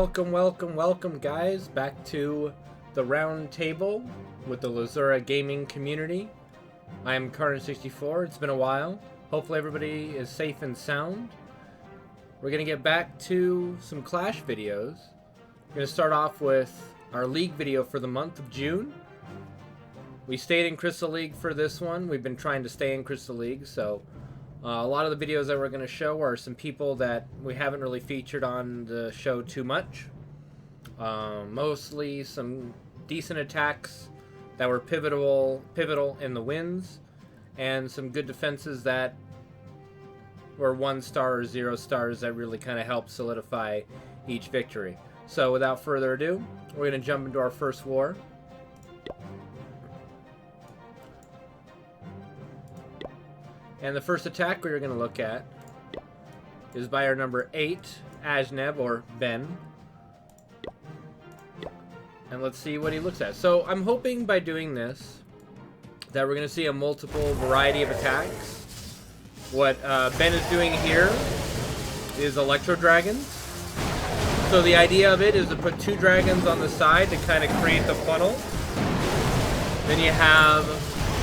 Welcome, guys, back to the round table with the Lazura gaming community. I am Carnage64. It's been a while. Hopefully everybody is safe and sound. We're going to get back to some Clash videos. We're going to start off with our League video for the month of June. We stayed in Crystal League for this one. We've been trying to stay in Crystal League, so a lot of the videos that we're going to show are some people that we haven't really featured on the show too much. Mostly some decent attacks that were pivotal in the wins, and some good defenses that were 1-star or 0 stars that really kind of helped solidify each victory. So without further ado, we're going to jump into our first war. And the first attack we're going to look at is by our number 8, Ajneb, or Ben. And let's see what he looks at. So I'm hoping by doing this that we're going to see a multiple variety of attacks. What Ben is doing here is Electro Dragons. So the idea of it is to put 2 dragons on the side to kind of create the funnel. Then you have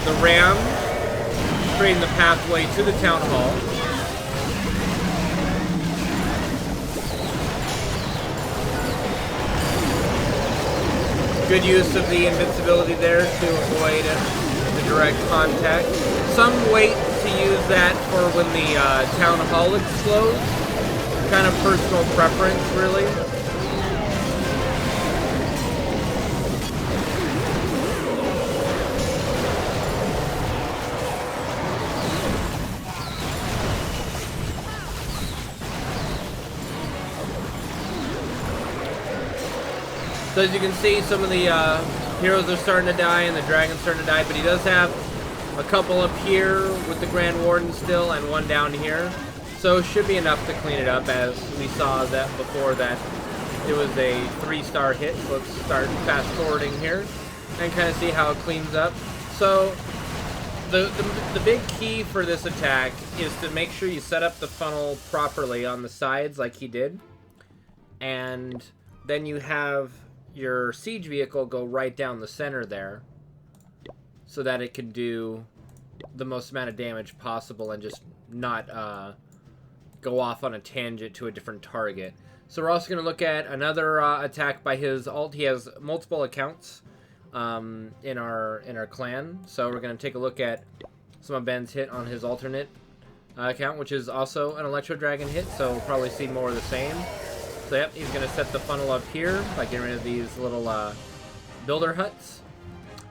the Ram creating the pathway to the Town Hall. Good use of the invincibility there to avoid the direct contact. Some wait to use that for when the Town Hall explodes. Kind of personal preference, really. So as you can see, some of the heroes are starting to die and the dragon's starting to die, but he does have a couple up here with the Grand Warden still and one down here. So it should be enough to clean it up, as we saw that before that it was a 3-star hit. So let's start fast forwarding here and kind of see how it cleans up. So the big key for this attack is to make sure you set up the funnel properly on the sides like he did. And then you have your siege vehicle go right down the center there so that it can do the most amount of damage possible and just not go off on a tangent to a different target. So we're also going to look at another attack by his alt. He has multiple accounts in our clan, so we're going to take a look at some of Ben's hit on his alternate account, which is also an Electro Dragon hit, so we'll probably see more of the same. So yep, he's going to set the funnel up here by getting rid of these little builder huts.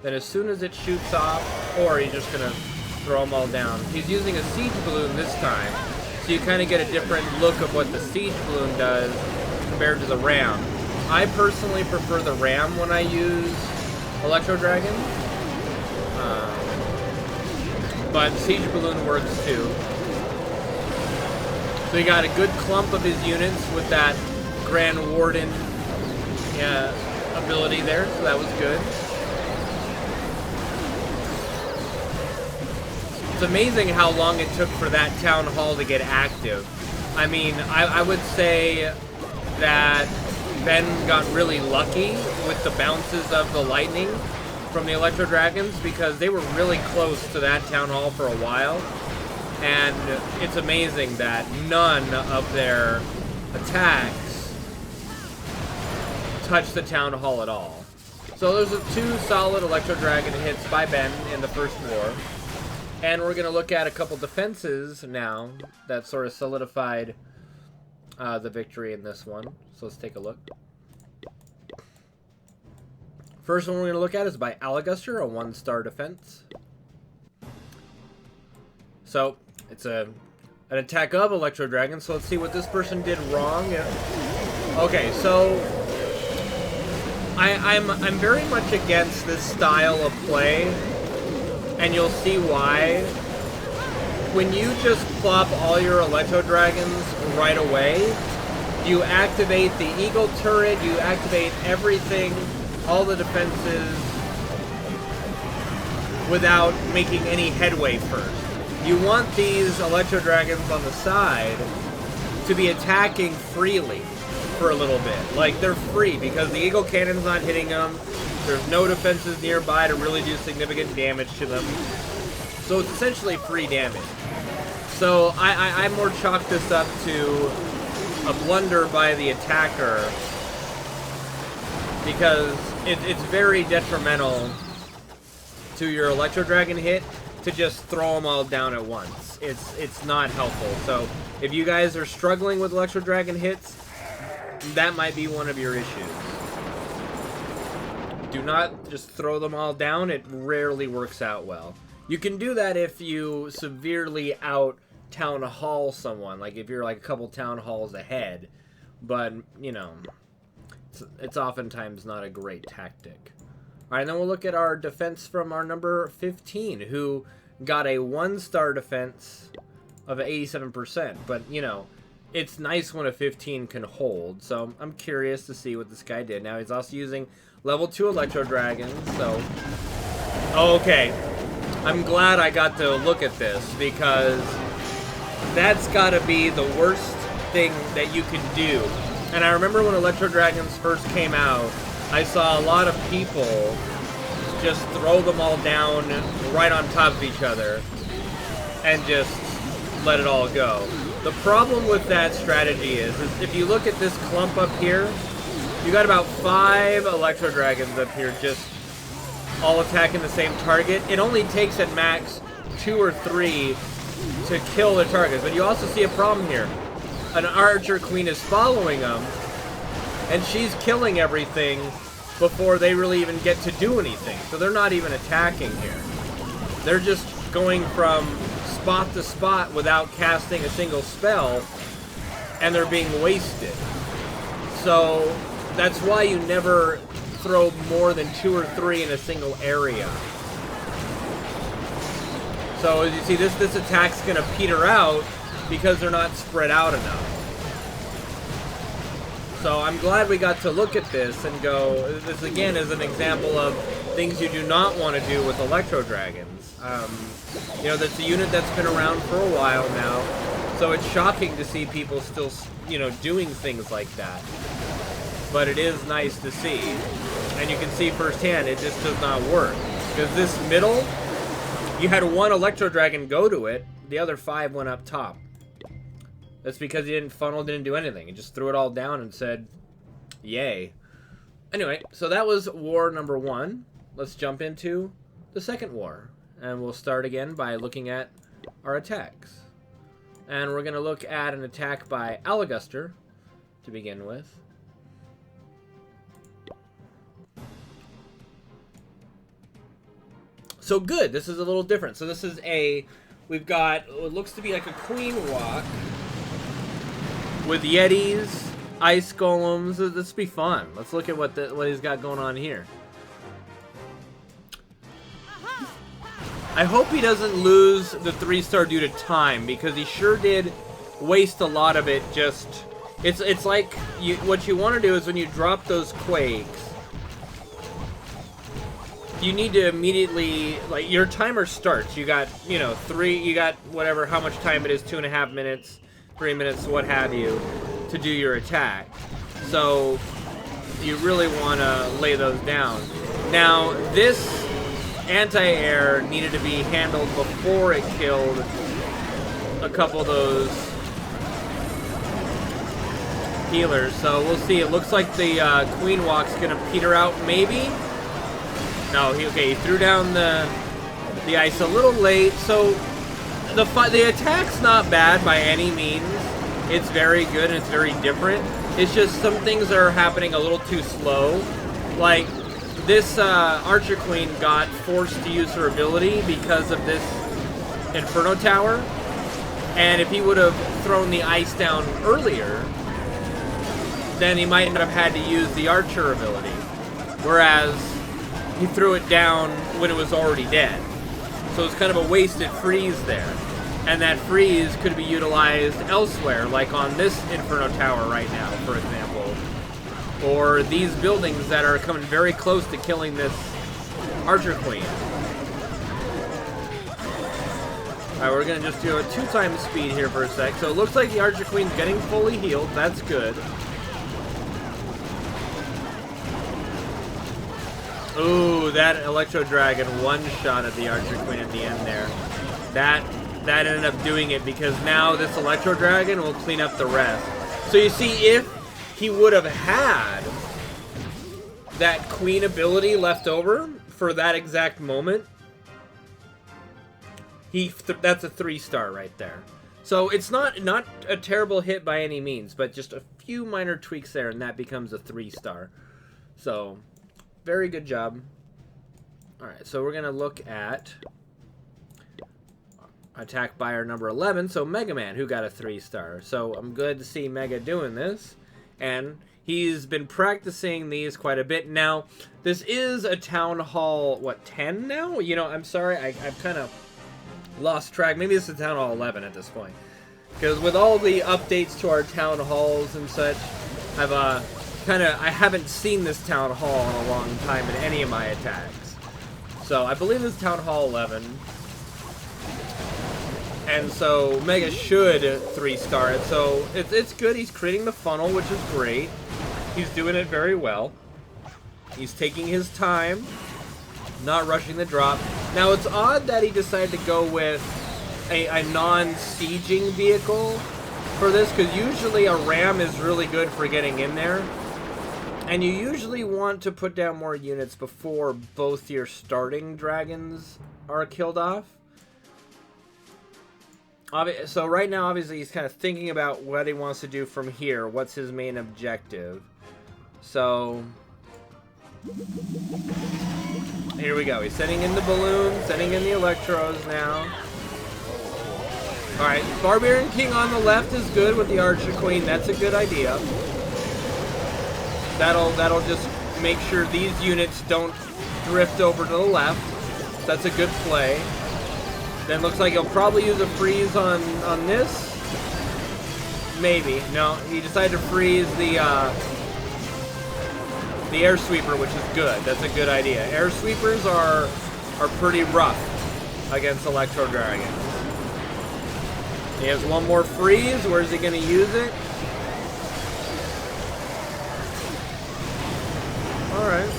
Then as soon as it shoots off, or he's just going to throw them all down. He's using a siege balloon this time, so you kind of get a different look of what the siege balloon does compared to the ram. I personally prefer the ram when I use Electro Dragon, but siege balloon works too. So he got a good clump of his units with that Grand Warden ability there, so that was good. It's amazing how long it took for that Town Hall to get active. I mean, I would say that Ben got really lucky with the bounces of the lightning from the Electro Dragons, because they were really close to that Town Hall for a while. And it's amazing that none of their attacks touched the Town Hall at all. So those are 2 solid Electro Dragon hits by Ben in the first war. And we're going to look at a couple defenses now that sort of solidified the victory in this one. So let's take a look. First one we're going to look at is by Aligaster, a 1-star defense. So it's an attack of Electro Dragon, so let's see what this person did wrong. Okay, so I'm very much against this style of play, and you'll see why. When you just plop all your Electro Dragons right away, you activate the Eagle turret, you activate everything, all the defenses, without making any headway first. You want these Electro Dragons on the side to be attacking freely for a little bit. Like, they're free because the Eagle Cannon's not hitting them. There's no defenses nearby to really do significant damage to them. So it's essentially free damage. So I more chalk this up to a blunder by the attacker because it's very detrimental to your Electro Dragon hit to just throw them all down at once. It's not helpful. So if you guys are struggling with Electro Dragon hits, that might be one of your issues. Do not just throw them all down. It rarely works out well. You can do that if you severely out town hall someone, like if you're like a couple town halls ahead, but you know, it's oftentimes not a great tactic. All right, then we'll look at our defense from our number 15, who got a 1-star defense of 87%, but you know, it's nice when a 15 can hold, so I'm curious to see what this guy did. Now he's also using level 2 Electro Dragons, so okay, I'm glad I got to look at this because that's gotta be the worst thing that you can do. And I remember when Electro Dragons first came out, I saw a lot of people just throw them all down right on top of each other and just let it all go. The problem with that strategy is if you look at this clump up here, you got about 5 Electro Dragons up here just all attacking the same target. It only takes at max 2 or 3 to kill the target, but you also see a problem here. An Archer Queen is following them, and she's killing everything before they really even get to do anything. So they're not even attacking here. They're just going from spot to spot without casting a single spell, and they're being wasted. So that's why you never throw more than 2 or 3 in a single area. So as you see, this attack's gonna peter out because they're not spread out enough. So I'm glad we got to look at this and go, this again is an example of things you do not want to do with Electro Dragons. You know, that's a unit that's been around for a while now, so it's shocking to see people still, you know, doing things like that. But it is nice to see. And you can see firsthand, it just does not work. Because this middle, you had 1 Electro Dragon go to it, the other 5 went up top. That's because he didn't funnel, didn't do anything. He just threw it all down and said, yay. Anyway, so that was war number 1. Let's jump into the second war. And we'll start again by looking at our attacks. And we're going to look at an attack by Aligaster to begin with. So good, this is a little different. So this is we've got what looks to be like a queen walk with Yetis, ice golems. This will be fun. Let's look at what he's got going on here. I hope he doesn't lose the 3-star due to time, because he sure did waste a lot of it. Just it's like what you want to do is when you drop those quakes, you need to immediately, like, your timer starts. You got, you know, 3, you got whatever, how much time it is, 2.5 minutes, 3 minutes, what have you, to do your attack. So you really want to lay those down. Now, this anti-air needed to be handled before it killed a couple of those healers. So we'll see. It looks like the Queen Walk's going to peter out, maybe. No, he threw down the ice a little late. So the attack's not bad by any means. It's very good and it's very different. It's just some things are happening a little too slow. Like, this Archer Queen got forced to use her ability because of this Inferno Tower. And if he would have thrown the ice down earlier, then he might not have had to use the Archer ability. Whereas he threw it down when it was already dead. So it's kind of a wasted freeze there. And that freeze could be utilized elsewhere, like on this Inferno Tower right now, for example. Or these buildings that are coming very close to killing this Archer Queen. Alright, we're going to just do a 2 times speed here for a sec. So it looks like the Archer Queen's getting fully healed. That's good. Ooh, that Electro Dragon one shot at the Archer Queen at the end there. That ended up doing it because now this Electro Dragon will clean up the rest. So you see, if he would have had that Queen ability left over for that exact moment, that's a 3-star right there. So it's not a terrible hit by any means, but just a few minor tweaks there, and that becomes a 3-star. So, very good job. Alright, so we're going to look at attack buyer number 11, so Mega Man, who got a 3-star. So I'm good to see Mega doing this, and he's been practicing these quite a bit. Now, this is a Town Hall, what, 10 now? You know, I'm sorry, I've kind of lost track. Maybe this is Town Hall 11 at this point. Because with all the updates to our Town Halls and such, I haven't seen this Town Hall in a long time in any of my attacks. So I believe this is Town Hall 11. And so Mega should 3-star it. So it's good. He's creating the funnel, which is great. He's doing it very well. He's taking his time, not rushing the drop. Now, it's odd that he decided to go with a non-sieging vehicle for this, because usually a ram is really good for getting in there. And you usually want to put down more units before both your starting dragons are killed off. So right now, obviously, he's kind of thinking about what he wants to do from here. What's his main objective? So here we go. He's setting in the balloons, setting in the electros now. Alright, Barbarian King on the left is good with the Archer Queen. That's a good idea. That'll just make sure these units don't drift over to the left. That's a good play. Then looks like he'll probably use a freeze on this. Maybe. No, he decided to freeze the air sweeper, which is good. That's a good idea. Air sweepers are pretty rough against Electro Dragon. He has one more freeze. Where's he going to use it? Alright.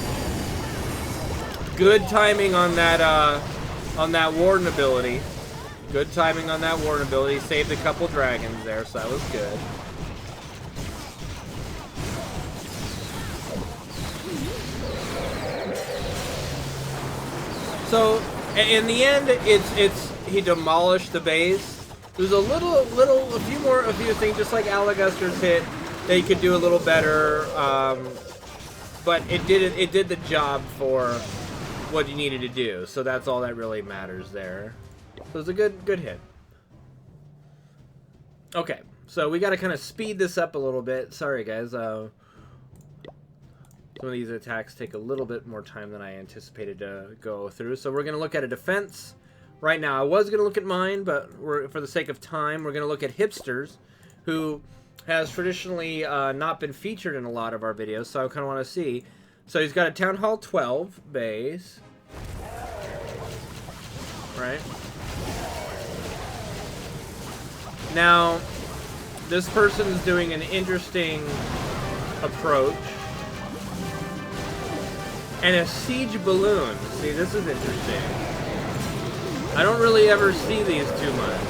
Good timing on that Warden ability. Good timing on that Warden ability. Saved a couple dragons there, so that was good. So, in the end, he demolished the base. There's a few things, just like Aligaster's hit, that he could do a little better. But it did the job for what you needed to do. So that's all that really matters there. So it's a good hit. Okay, so we got to kind of speed this up a little bit. Sorry, guys. Some of these attacks take a little bit more time than I anticipated to go through. So we're going to look at a defense right now. I was going to look at mine, but for the sake of time, we're going to look at Hipsters, who has traditionally not been featured in a lot of our videos, so I kind of want to see. So he's got a Town Hall 12 base. Right. Now, this person is doing an interesting approach. And a siege balloon. See, this is interesting. I don't really ever see these too much.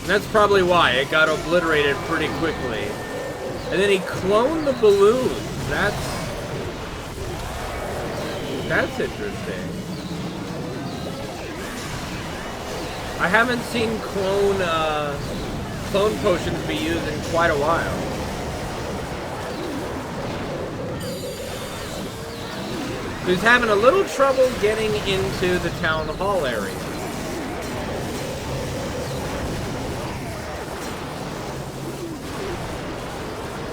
And that's probably why. It got obliterated pretty quickly. And then he cloned the balloons. That's interesting. I haven't seen clone potions be used in quite a while. He's having a little trouble getting into the Town Hall area.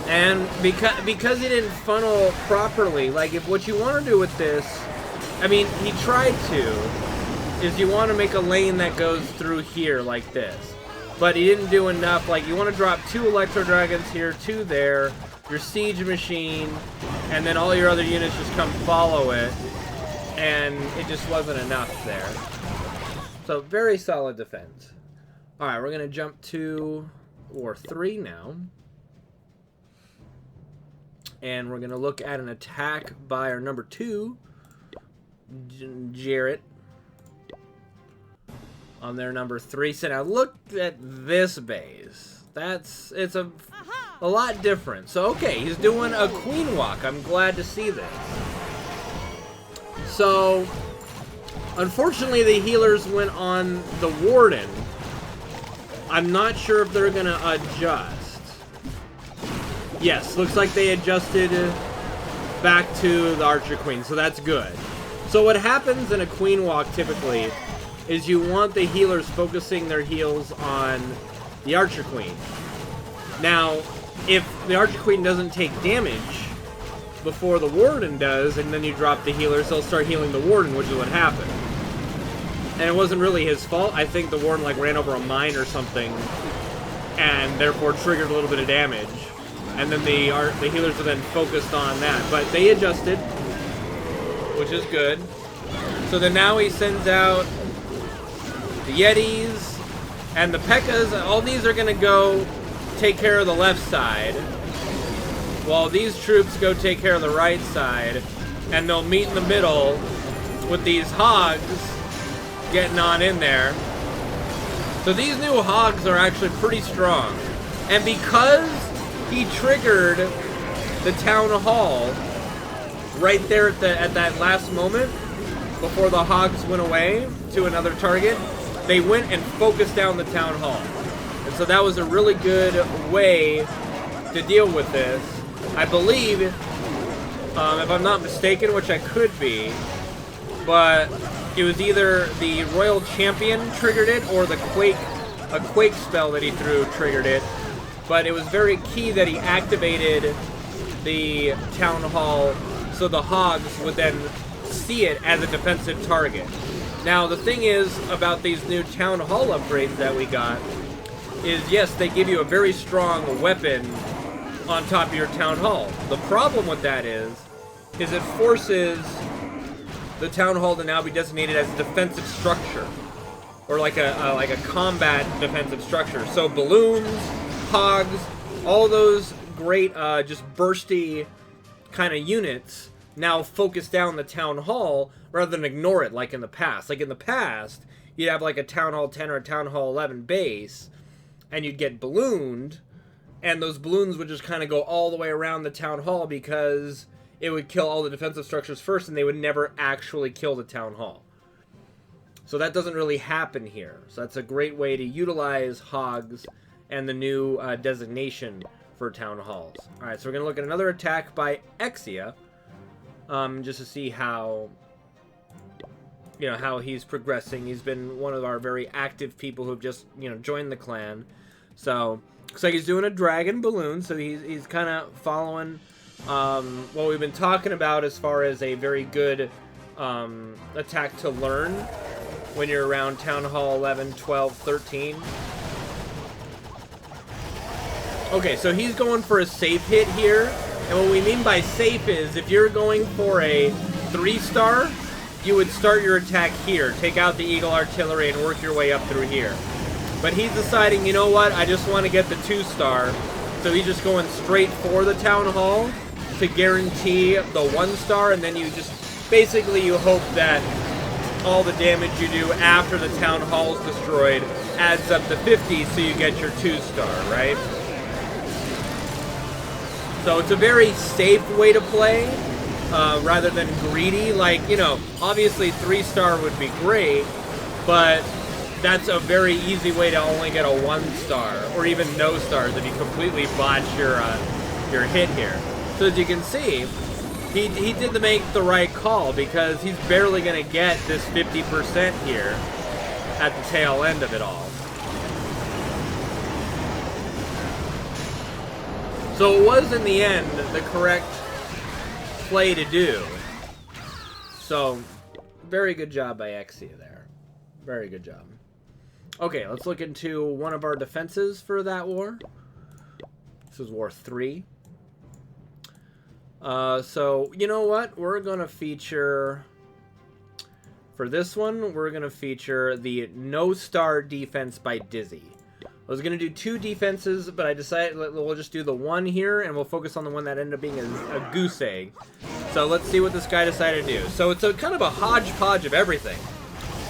And because he didn't funnel properly, like if what you want to do with this, I mean, he tried to, is you want to make a lane that goes through here like this. But he didn't do enough. Like, you want to drop 2 Electro Dragons here, 2 there, your Siege Machine, and then all your other units just come follow it. And it just wasn't enough there. So, very solid defense. Alright, we're going to jump to War 3 now. And we're going to look at an attack by our number 2, Jarrett, on their number 3. So now look at this base. It's a lot different. So, okay, he's doing a queen walk. I'm glad to see this. So, unfortunately, the healers went on the Warden. I'm not sure if they're going to adjust. Yes, looks like they adjusted back to the Archer Queen, so that's good. So what happens in a Queen Walk typically is you want the healers focusing their heals on the Archer Queen. Now, if the Archer Queen doesn't take damage before the Warden does, and then you drop the healers, they'll start healing the Warden, which is what happened. And it wasn't really his fault. I think the Warden like ran over a mine or something, and therefore triggered a little bit of damage. And then the healers are then focused on that. But they adjusted, which is good. So then now he sends out the Yetis and the P.E.K.K.A.s. All these are going to go take care of the left side, while these troops go take care of the right side. And they'll meet in the middle with these Hogs getting on in there. So these new Hogs are actually pretty strong. And because he triggered the Town Hall right there at that last moment before the Hogs went away to another target, they went and focused down the Town Hall. And so that was a really good way to deal with this. I believe, if I'm not mistaken, which I could be, but it was either the Royal Champion triggered it or a Quake spell that he threw triggered it. But it was very key that he activated the Town Hall so the Hogs would then see it as a defensive target. Now, the thing is about these new Town Hall upgrades that we got is, yes, they give you a very strong weapon on top of your Town Hall. The problem with that is it forces the Town Hall to now be designated as a defensive structure, or like a combat defensive structure. So balloons, Hogs, all those great just bursty kind of units now focus down the Town Hall rather than ignore it like in the past. Like in the past, you'd have like a Town Hall 10 or a Town Hall 11 base, and you'd get ballooned, and those balloons would just kind of go all the way around the Town Hall because it would kill all the defensive structures first, and they would never actually kill the Town Hall. So that doesn't really happen here. So that's a great way to utilize Hogs and the new designation for Town Halls. Alright, so we're going to look at another attack by Exia, just to see how, how he's progressing. He's been one of our very active people who've just, joined the clan. So, looks like he's doing a dragon balloon, so he's kind of following what we've been talking about as far as a very good attack to learn when you're around Town Hall 11, 12, 13. Okay, so he's going for a safe hit here. And what we mean by safe is if you're going for a 3-star, you would start your attack here. Take out the Eagle Artillery and work your way up through here. But he's deciding, you know what, I just want to get the 2-star. So he's just going straight for the Town Hall to guarantee the 1-star. And then you just, basically you hope that all the damage you do after the Town Hall is destroyed adds up to 50 so you get your 2-star, right? So it's a very safe way to play, rather than greedy. Like, obviously 3-star would be great, but that's a very easy way to only get a 1-star, or even no stars if you completely botch your hit here. So as you can see, he did make the right call, because he's barely going to get this 50% here at the tail end of it all. So it was, in the end, the correct play to do. So, very good job by Exia there. Very good job. Okay, let's look into one of our defenses for that war. This is War 3. So, you know what? We're going to feature... For this one, we're going to feature the No-Star Defense by Dizzy. I was going to do 2 defenses, but I decided we'll just do the 1 here, and we'll focus on the one that ended up being a goose egg. So let's see what this guy decided to do. So it's a kind of a hodgepodge of everything.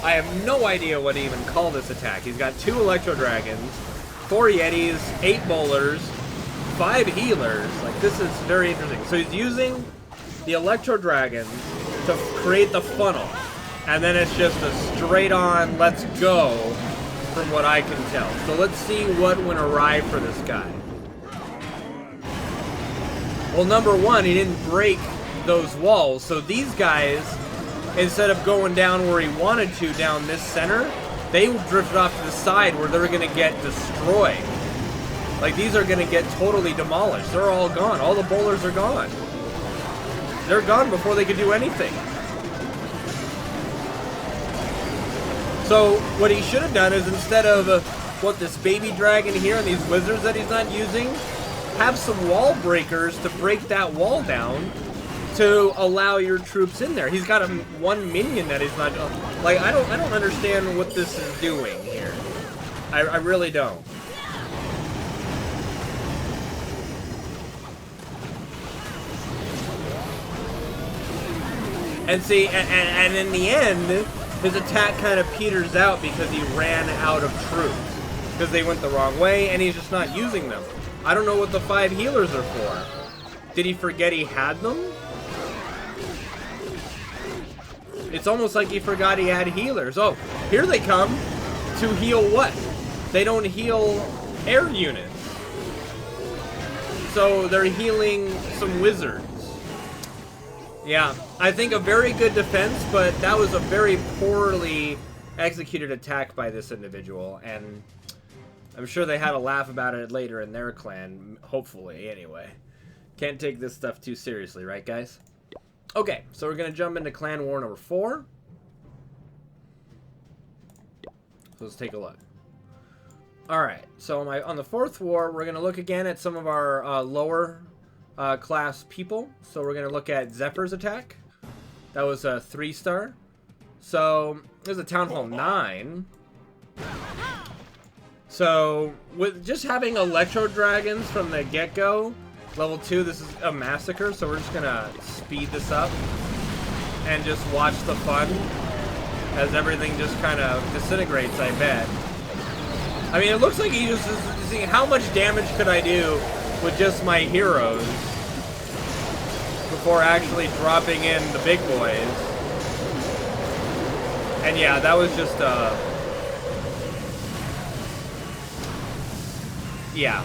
I have no idea what to even call this attack. He's got 2 Electro Dragons, 4 Yetis, 8 Bowlers, 5 Healers. Like, this is very interesting. So he's using the Electro Dragons to create the funnel. And then it's just a straight-on, let's go, from what I can tell. So let's see what went awry for this guy. Well, number 1, he didn't break those walls. So these guys, instead of going down where he wanted to, down this center, they drifted off to the side where they're going to get destroyed. Like, these are going to get totally demolished. They're all gone. All the bowlers are gone. They're gone before they could do anything. So what he should have done is, instead of this baby dragon here and these wizards that he's not using, have some wall breakers to break that wall down to allow your troops in there. He's got one minion that he's not, like, I don't understand what this is doing here. I really don't. And see, and in the end, his attack kind of peters out because he ran out of troops. Because they went the wrong way, and he's just not using them. I don't know what the 5 healers are for. Did he forget he had them? It's almost like he forgot he had healers. Oh, here they come to heal what? They don't heal air units. So they're healing some wizards. Yeah, I think a very good defense, but that was a very poorly executed attack by this individual, and I'm sure they had a laugh about it later in their clan, hopefully, anyway. Can't take this stuff too seriously, right, guys? Okay, so we're going to jump into clan war number 4. So let's take a look. Alright, so on the 4th war, we're going to look again at some of our lower class people. So we're going to look at Zephyr's attack. That was a 3-star. So there's a Town Hall 9. So with just having Electro Dragons from the get-go, level 2, this is a massacre. So we're just going to speed this up and just watch the fun as everything just kind of disintegrates, I bet. I mean, it looks like he just is seeing how much damage could I do with just my heroes before actually dropping in the big boys. And yeah, that was just yeah,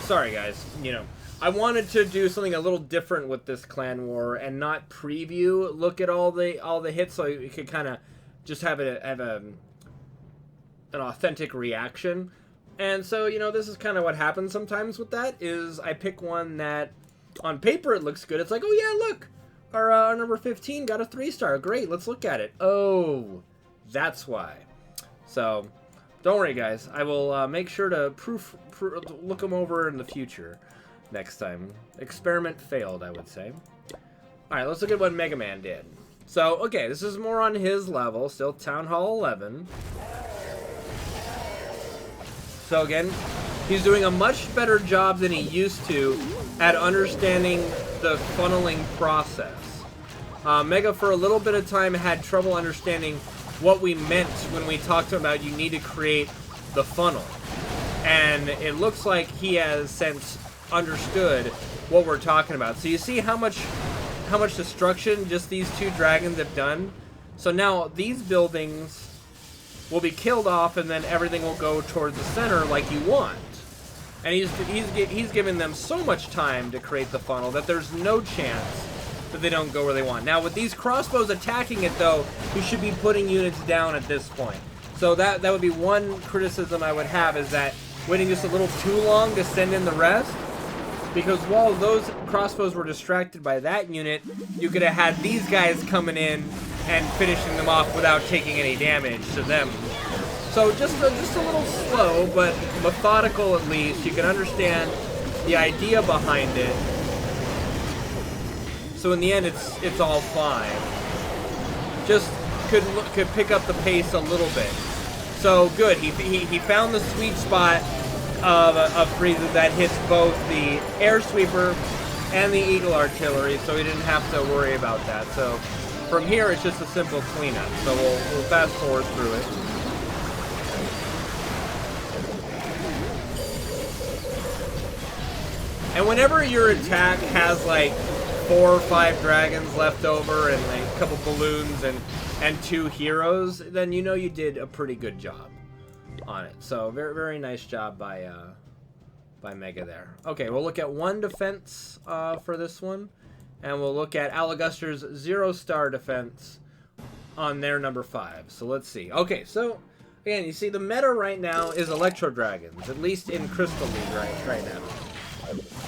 sorry guys, you know, I wanted to do something a little different with this clan war and not look at all the hits, so you could kind of just have an authentic reaction. And so, you know, this is kind of what happens sometimes with that, is I pick one that on paper it looks good. It's like, oh yeah, look, our number 15 got a 3-star. Great, let's look at it. Oh, that's why. So don't worry, guys. I will make sure to look them over in the future next time. Experiment failed, I would say. All right, let's look at what Mega Man did. So, okay, this is more on his level. Still Town Hall 11. So again, he's doing a much better job than he used to at understanding the funneling process. Mega, for a little bit of time, had trouble understanding what we meant when we talked about you need to create the funnel. And it looks like he has since understood what we're talking about. So you see how much destruction just these 2 dragons have done? So now these buildings will be killed off, and then everything will go towards the center like you want. And he's given them so much time to create the funnel that there's no chance that they don't go where they want. Now, with these crossbows attacking it, though, you should be putting units down at this point. So that would be one criticism I would have, is that waiting just a little too long to send in the rest. Because while those crossbows were distracted by that unit, you could have had these guys coming in and finishing them off without taking any damage to them. So just a little slow, but methodical at least. You can understand the idea behind it. So in the end, it's all fine. Just could pick up the pace a little bit. So good. He found the sweet spot of freezes that hits both the air sweeper and the Eagle artillery, so he didn't have to worry about that. So from here, it's just a simple cleanup. So we'll fast forward through it. And whenever your attack has like 4 or 5 dragons left over and like a couple balloons and 2 heroes, then you know you did a pretty good job on it. So very nice job by Mega there. Okay, we'll look at 1 defense for this one, and we'll look at Aligaster's 0-star defense on their number 5. So let's see. Okay, so again, you see the meta right now is Electro Dragons, at least in Crystal League right now.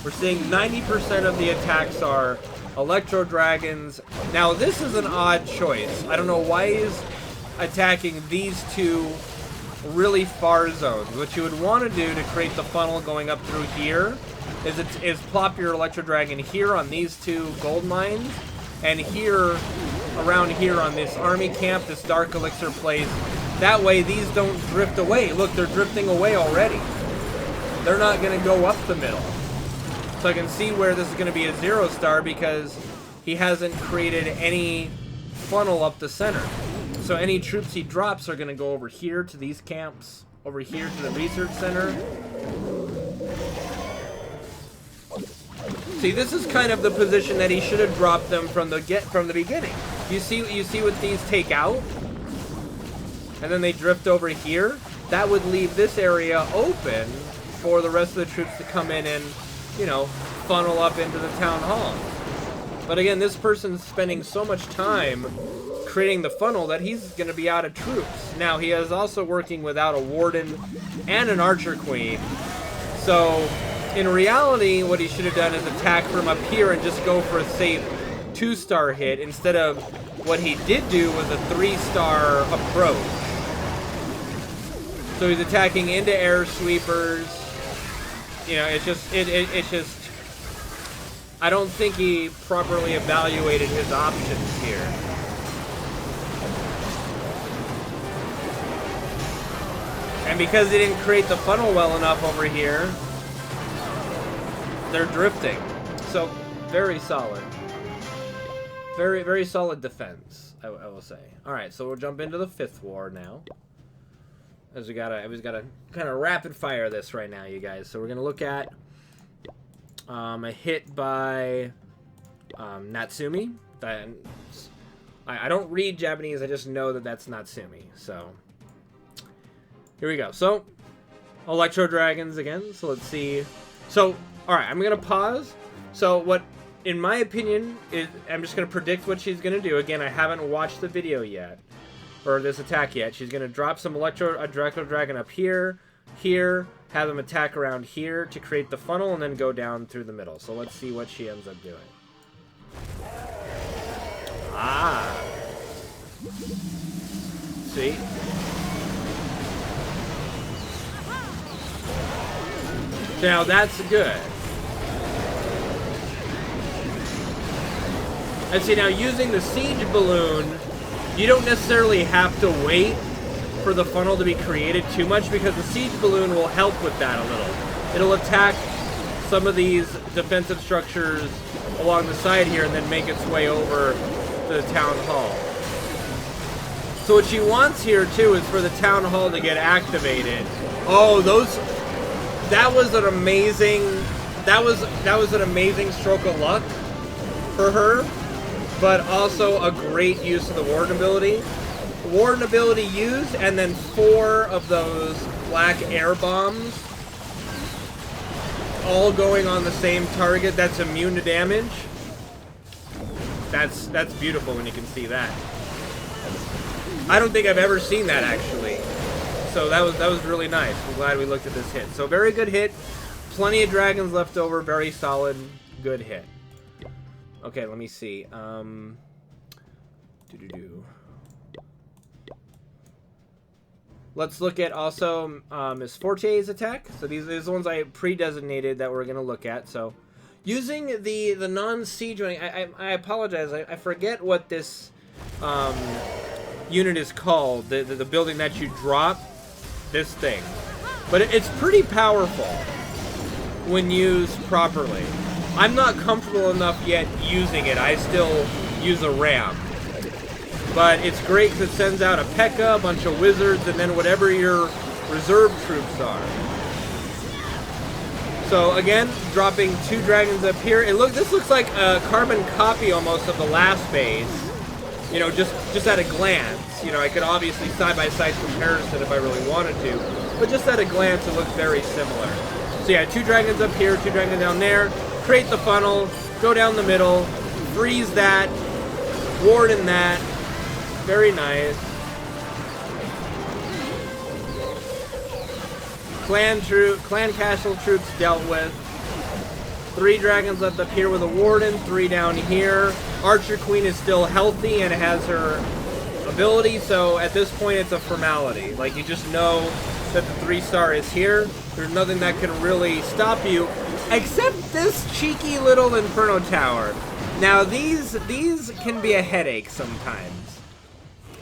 We're seeing 90% of the attacks are Electro Dragons. Now, this is an odd choice. I don't know why he's attacking these 2 really far zones. What you would want to do to create the funnel going up through here is plop your Electro Dragon here on these 2 gold mines, and here, around here on this army camp, this Dark Elixir place. That way, these don't drift away. Look, they're drifting away already. They're not going to go up the middle. So I can see where this is going to be a 0-star because he hasn't created any funnel up the center. So any troops he drops are going to go over here to these camps, over here to the research center. See, this is kind of the position that he should have dropped them from the beginning. You see what these take out? And then they drift over here. That would leave this area open for the rest of the troops to come in and, you know, funnel up into the town hall. But again, this person's spending so much time creating the funnel that he's going to be out of troops. Now, he is also working without a warden and an archer queen. So, in reality, what he should have done is attack from up here and just go for a safe 2-star hit instead of what he did do was a 3-star approach. So he's attacking into air sweepers. You know, it's just, I don't think he properly evaluated his options here. And because he didn't create the funnel well enough over here, they're drifting. So, very solid. Very solid defense, I will say. Alright, so we'll jump into the 5th war now. As we gotta kind of rapid fire this right now, you guys. So we're gonna look at a hit by Natsumi. I don't read Japanese. I just know that that's Natsumi. So here we go. So Electro Dragons again. So let's see. So all right, I'm gonna pause. So what, in my opinion, is I'm just gonna predict what she's gonna do. Again, I haven't watched the video yet. Or this attack yet. She's going to drop some Electro Dragon up here, have them attack around here to create the funnel, and then go down through the middle. So let's see what she ends up doing. Ah. See? Now that's good. And see, now using the siege balloon, you don't necessarily have to wait for the funnel to be created too much because the siege balloon will help with that a little. It'll attack some of these defensive structures along the side here and then make its way over to the town hall. So what she wants here too is for the town hall to get activated. Oh, that was an amazing stroke of luck for her. But also a great use of the Warden ability. Warden ability used, and then 4 of those black air bombs all going on the same target that's immune to damage. That's beautiful when you can see that. I don't think I've ever seen that actually. So that was really nice. I'm glad we looked at this hit. So very good hit. Plenty of dragons left over. Very solid. Good hit. Okay, let me see. Let's look at also Miss Forte's attack. So these are the ones I pre-designated that we're going to look at. So using the non-siege one, I apologize. I forget what this unit is called. The building that you drop. this thing. But it's pretty powerful when used properly. I'm not comfortable enough yet using it. I still use a ram. But it's great because it sends out a P.E.K.K.A, a bunch of wizards, and then whatever your reserve troops are. So again, dropping 2 dragons up here. This looks like a carbon copy almost of the last base. You know, just at a glance. You know, I could obviously side-by-side comparison if I really wanted to. But just at a glance, it looks very similar. So yeah, 2 dragons up here, 2 dragons down there. Create the funnel, go down the middle, freeze that, warden that. Very nice. Clan castle troops dealt with. 3 dragons left up here with a warden, 3 down here. Archer Queen is still healthy and has her ability, so at this point it's a formality. Like, you just know that the 3-star is here. There's nothing that can really stop you, except this cheeky little Inferno Tower. Now, these can be a headache sometimes.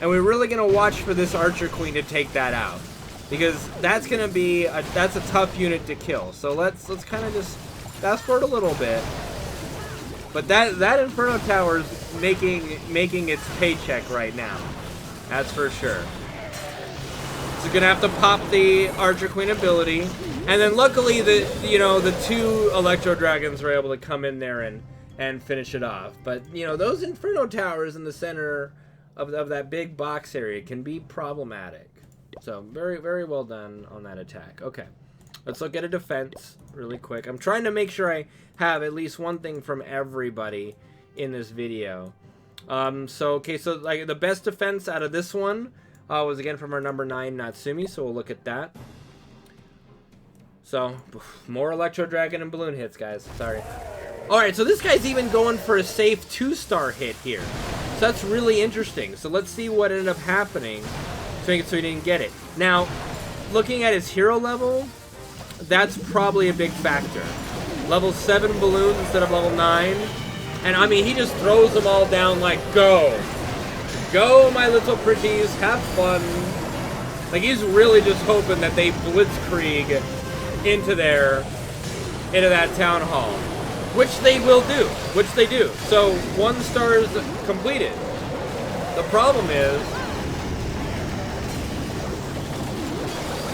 And we're really going to watch for this Archer Queen to take that out. Because that's going to be, that's a tough unit to kill. So let's kind of just fast forward a little bit. But that Inferno Tower is making its paycheck right now. That's for sure. So you're gonna have to pop the Archer Queen ability, and then luckily the 2 Electro Dragons were able to come in there and finish it off. But you know, those Inferno Towers in the center of that big box area can be problematic. So very, very well done on that attack. Okay, let's look at a defense really quick. I'm trying to make sure I have at least one thing from everybody in this video. So like the best defense out of this one was again from our number 9 Natsumi, so we'll look at that. So more Electro Dragon and balloon hits, guys. Sorry. Alright, so this guy's even going for a safe 2-star hit here. So that's really interesting. So let's see what ended up happening so he didn't get it. Now, looking at his hero level, that's probably a big factor. Level 7 balloons instead of level 9. And I mean, he just throws them all down like, go. Go, my little pretties, have fun. Like, he's really just hoping that they blitzkrieg into that town hall. Which they will do. Which they do. So, 1 star is completed. The problem is,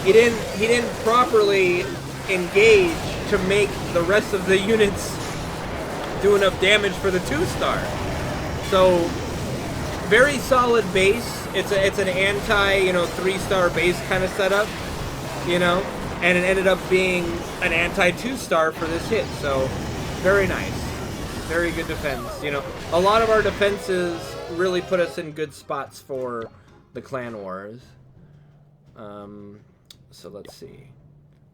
he didn't properly engage to make the rest of the units do enough damage for the 2-star. So, very solid base. It's an anti, 3-star base kind of setup, and it ended up being an anti 2-star for this hit. So, very nice. Very good defense. A lot of our defenses really put us in good spots for the clan wars. So let's see.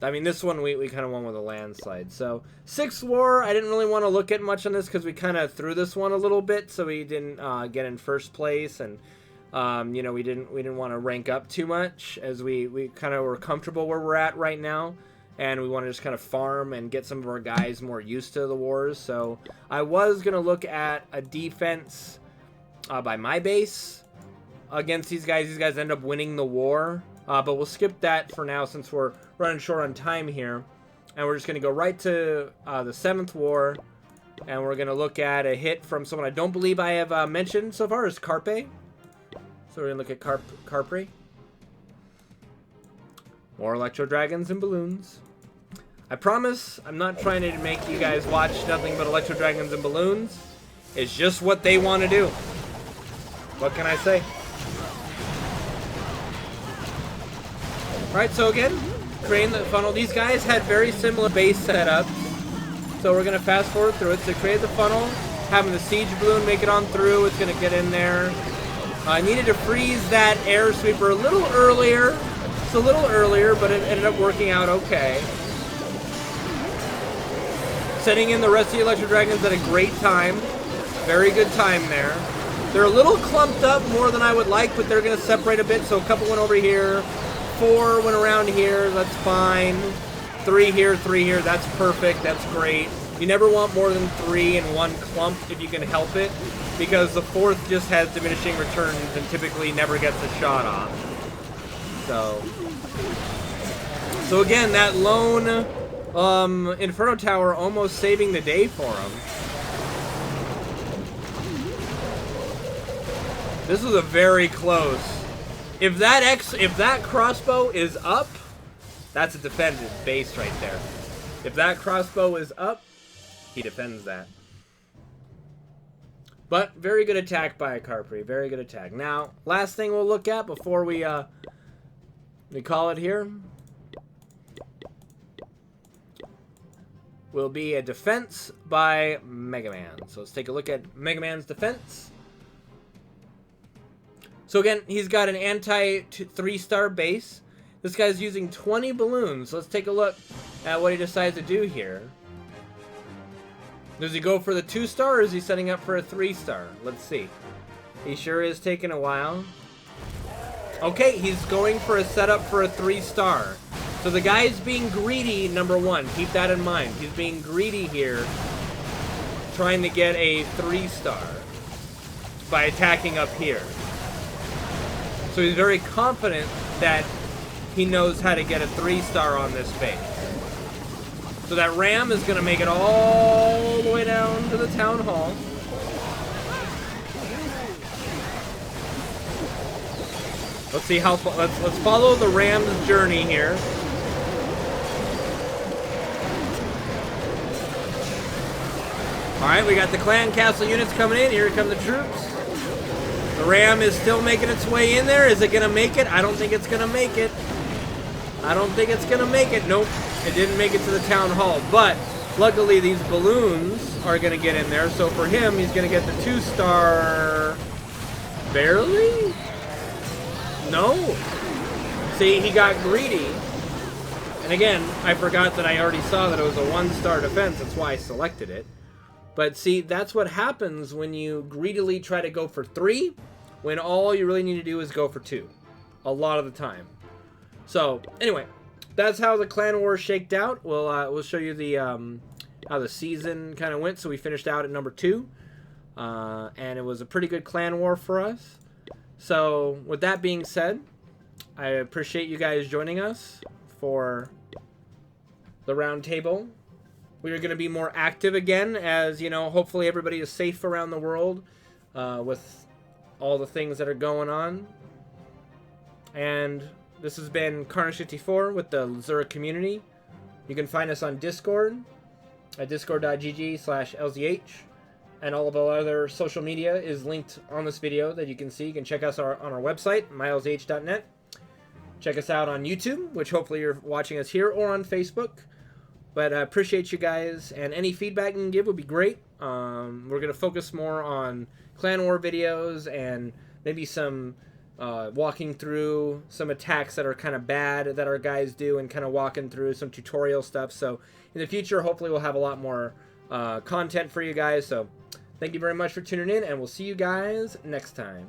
I mean, this one we kind of won with a landslide. So, 6th War, I didn't really want to look at much on this because we kind of threw this one a little bit, so we didn't get in first place, and we didn't want to rank up too much as we kind of were comfortable where we're at right now, and we want to just kind of farm and get some of our guys more used to the wars. So, I was gonna look at a defense by my base against these guys. These guys end up winning the war. But we'll skip that for now since we're running short on time here. And we're just going to go right to the 7th War. And we're going to look at a hit from someone I don't believe I have mentioned so far, is Carpe. So we're going to look at Carpe. More Electro Dragons and balloons. I promise I'm not trying to make you guys watch nothing but Electro Dragons and balloons. It's just what they want to do. What can I say? Right, so again, creating the funnel. These guys had very similar base setups. So we're going to fast forward through it. So create the funnel, having the siege balloon make it on through. It's going to get in there. I needed to freeze that air sweeper a little earlier. It's a little earlier, but it ended up working out okay. Setting in the rest of the Electro Dragons at a great time. Very good time there. They're a little clumped up more than I would like, but they're going to separate a bit. So a couple went over here. 4 went around here, that's fine. 3 here, 3 here, that's perfect, that's great. You never want more than 3 in one clump if you can help it, because the 4th just has diminishing returns and typically never gets a shot off. So, So again, that lone Inferno Tower almost saving the day for him. This was a very close. If that crossbow is up, that's a defended base right there. If that crossbow is up, he defends that. But very good attack by Carpri. Very good attack. Now, last thing we'll look at before we call it here will be a defense by Mega Man. So let's take a look at Mega Man's defense. So again, he's got an anti-3-star base. This guy's using 20 balloons. So let's take a look at what he decides to do here. Does he go for the 2-star or is he setting up for a 3-star? Let's see. He sure is taking a while. Okay, he's going for a setup for a 3-star. So the guy's being greedy, number one. Keep that in mind. He's being greedy here, trying to get a 3-star by attacking up here. So he's very confident that he knows how to get a 3-star on this base. So that ram is going to make it all the way down to the town hall. Let's see how let's follow the ram's journey here. All right, we got the clan castle units coming in. Here come the troops. The ram is still making its way in there. Is it going to make it? I don't think it's going to make it. I don't think it's going to make it. Nope, it didn't make it to the town hall. But luckily, these balloons are going to get in there. So for him, he's going to get the 2-star. Barely? No. See, he got greedy. And again, I forgot that I already saw that it was a 1-star defense. That's why I selected it. But see, that's what happens when you greedily try to go for 3, when all you really need to do is go for 2. A lot of the time. So, anyway, that's how the clan war shaked out. We'll show you the how the season kind of went. So we finished out at number 2. And it was a pretty good clan war for us. So, with that being said, I appreciate you guys joining us for the round table. We are going to be more active again, as, you know, hopefully everybody is safe around the world with all the things that are going on. And this has been Carnage54 with the Zurich community. You can find us on Discord at discord.gg/LZH. And all of our other social media is linked on this video that you can see. You can check us on our website, mylzh.net. Check us out on YouTube, which hopefully you're watching us here, or on Facebook. But I appreciate you guys, and any feedback you can give would be great. We're going to focus more on clan war videos and maybe some walking through some attacks that are kind of bad that our guys do, and kind of walking through some tutorial stuff. So in the future, hopefully we'll have a lot more content for you guys. So thank you very much for tuning in, and we'll see you guys next time.